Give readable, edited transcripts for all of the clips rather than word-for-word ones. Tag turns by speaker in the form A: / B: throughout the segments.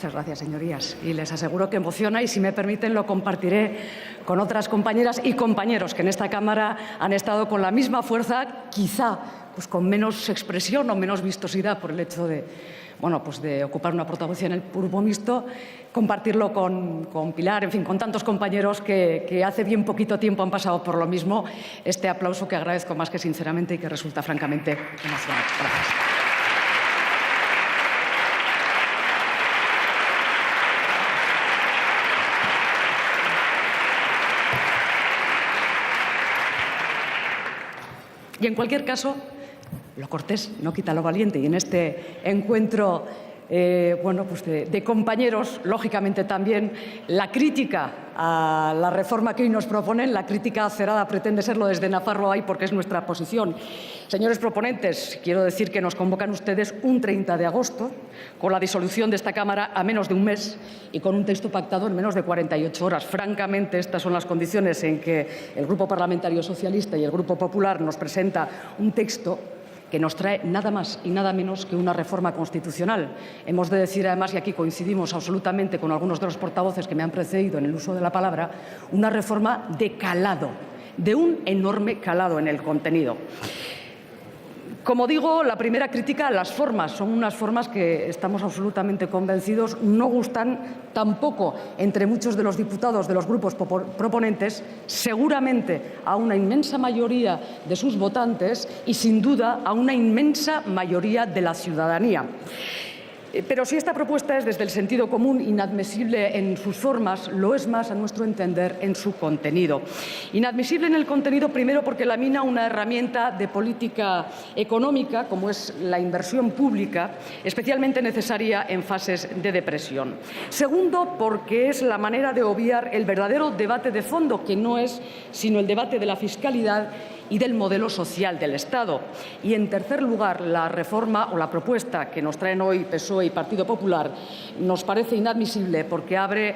A: Muchas gracias, señorías. Y les aseguro que emociona y, si me permiten, lo compartiré con otras compañeras y compañeros que en esta Cámara han estado con la misma fuerza, quizá pues con menos expresión o menos vistosidad por el hecho de, de ocupar una portavocía en el Grupo Mixto, compartirlo con Pilar, en fin, con tantos compañeros que hace bien poquito tiempo han pasado por lo mismo. Este aplauso que agradezco más que sinceramente y que resulta francamente emocionante. Gracias. Y en cualquier caso, lo cortés no quita lo valiente, y en este encuentro de compañeros, lógicamente también la crítica a la reforma que hoy nos proponen, la crítica acerada pretende serlo desde Nafarroa Bai, porque es nuestra posición. Señores proponentes, quiero decir que nos convocan ustedes un 30 de agosto, con la disolución de esta Cámara a menos de un mes y con un texto pactado en menos de 48 horas. Francamente, estas son las condiciones en que el Grupo Parlamentario Socialista y el Grupo Popular nos presenta un texto que nos trae nada más y nada menos que una reforma constitucional. Hemos de decir, además, y aquí coincidimos absolutamente con algunos de los portavoces que me han precedido en el uso de la palabra, una reforma de calado, de un enorme calado en el contenido. Como digo, la primera crítica a las formas. Son unas formas que estamos absolutamente convencidos no gustan tampoco entre muchos de los diputados de los grupos proponentes, seguramente a una inmensa mayoría de sus votantes y, sin duda, a una inmensa mayoría de la ciudadanía. Pero si esta propuesta es, desde el sentido común, inadmisible en sus formas, lo es más, a nuestro entender, en su contenido. Inadmisible en el contenido, primero, porque lamina una herramienta de política económica, como es la inversión pública, especialmente necesaria en fases de depresión. Segundo, porque es la manera de obviar el verdadero debate de fondo, que no es sino el debate de la fiscalidad y del modelo social del Estado. Y, en tercer lugar, la reforma o la propuesta que nos traen hoy PSOE y Partido Popular nos parece inadmisible porque abre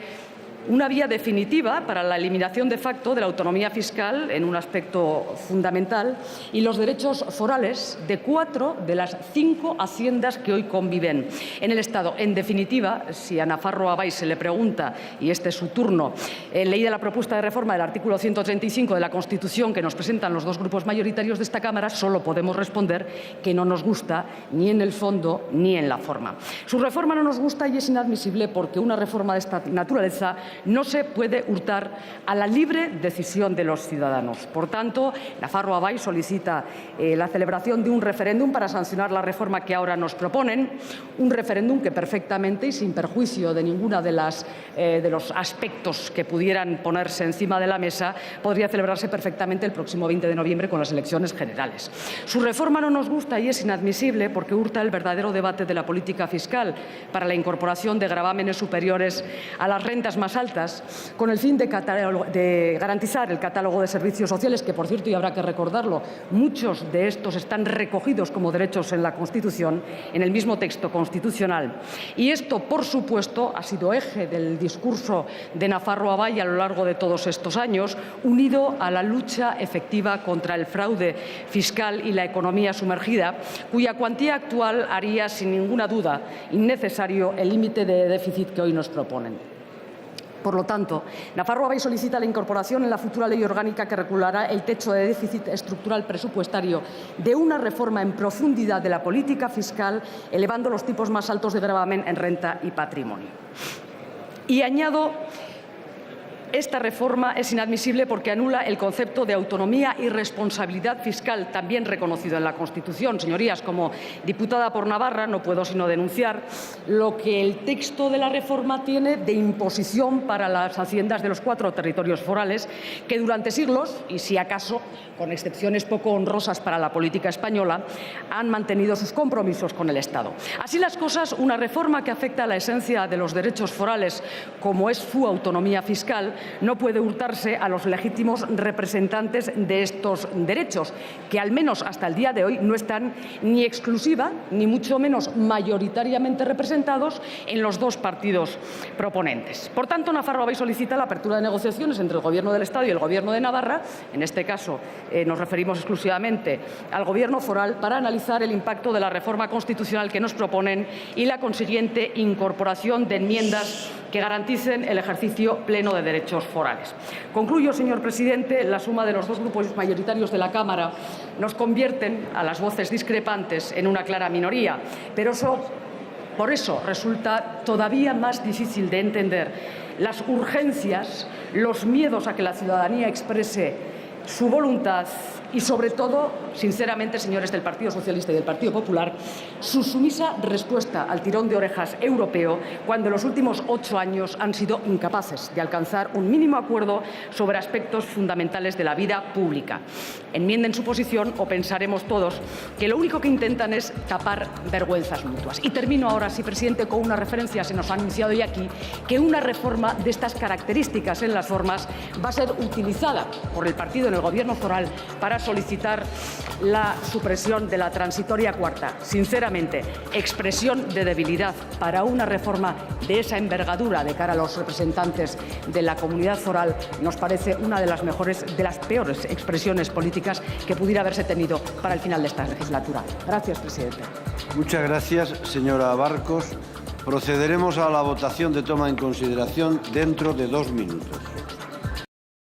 A: una vía definitiva para la eliminación de facto de la autonomía fiscal en un aspecto fundamental y los derechos forales de 4 de las 5 haciendas que hoy conviven en el Estado. En definitiva, si a Nafarroa Bai se le pregunta, y este es su turno, leída la propuesta de reforma del artículo 135 de la Constitución que nos presentan los dos grupos mayoritarios de esta Cámara, solo podemos responder que no nos gusta ni en el fondo ni en la forma. Su reforma no nos gusta y es inadmisible porque una reforma de esta naturaleza no se puede hurtar a la libre decisión de los ciudadanos. Por tanto, Nafarroa Bai solicita la celebración de un referéndum para sancionar la reforma que ahora nos proponen, un referéndum que perfectamente y sin perjuicio de ninguna de los aspectos que pudieran ponerse encima de la mesa podría celebrarse perfectamente el próximo 20 de noviembre con las elecciones generales. Su reforma no nos gusta y es inadmisible porque hurta el verdadero debate de la política fiscal para la incorporación de gravámenes superiores a las rentas más altas, con el fin de garantizar el catálogo de servicios sociales, que, por cierto, y habrá que recordarlo, muchos de estos están recogidos como derechos en la Constitución, en el mismo texto constitucional. Y esto, por supuesto, ha sido eje del discurso de Nafarroa Bai a lo largo de todos estos años, unido a la lucha efectiva contra el fraude fiscal y la economía sumergida, cuya cuantía actual haría, sin ninguna duda, innecesario el límite de déficit que hoy nos proponen. Por lo tanto, Nafarroa Bai solicita la incorporación en la futura ley orgánica que regulará el techo de déficit estructural presupuestario de una reforma en profundidad de la política fiscal, elevando los tipos más altos de gravamen en renta y patrimonio. Y añado, esta reforma es inadmisible porque anula el concepto de autonomía y responsabilidad fiscal, también reconocido en la Constitución. Señorías, como diputada por Navarra, no puedo sino denunciar lo que el texto de la reforma tiene de imposición para las haciendas de los 4 territorios forales, que durante siglos, y si acaso con excepciones poco honrosas para la política española, han mantenido sus compromisos con el Estado. Así las cosas, una reforma que afecta a la esencia de los derechos forales, como es su autonomía fiscal, no puede hurtarse a los legítimos representantes de estos derechos, que al menos hasta el día de hoy no están ni exclusiva ni mucho menos mayoritariamente representados en los dos partidos proponentes. Por tanto, Nafarroa Bai solicita la apertura de negociaciones entre el Gobierno del Estado y el Gobierno de Navarra. En este caso nos referimos exclusivamente al Gobierno foral, para analizar el impacto de la reforma constitucional que nos proponen y la consiguiente incorporación de enmiendas que garanticen el ejercicio pleno de derechos forales. Concluyo, señor presidente, la suma de los dos grupos mayoritarios de la Cámara nos convierten a las voces discrepantes en una clara minoría, pero por eso resulta todavía más difícil de entender las urgencias, los miedos a que la ciudadanía exprese su voluntad y, sobre todo, sinceramente, señores del Partido Socialista y del Partido Popular, su sumisa respuesta al tirón de orejas europeo, cuando en los últimos 8 años han sido incapaces de alcanzar un mínimo acuerdo sobre aspectos fundamentales de la vida pública. Enmienden su posición o pensaremos todos que lo único que intentan es tapar vergüenzas mutuas. Y termino ahora, sí, presidente, con una referencia. Se nos ha anunciado ya aquí que una reforma de estas características en las formas va a ser utilizada por el partido en el Gobierno foral para solicitar la supresión de la transitoria cuarta. Sinceramente, expresión de debilidad para una reforma de esa envergadura de cara a los representantes de la comunidad foral, nos parece una de las peores expresiones políticas que pudiera haberse tenido para el final de esta legislatura. Gracias, presidente.
B: Muchas gracias, señora Barcos. Procederemos a la votación de toma en consideración dentro de 2 minutos.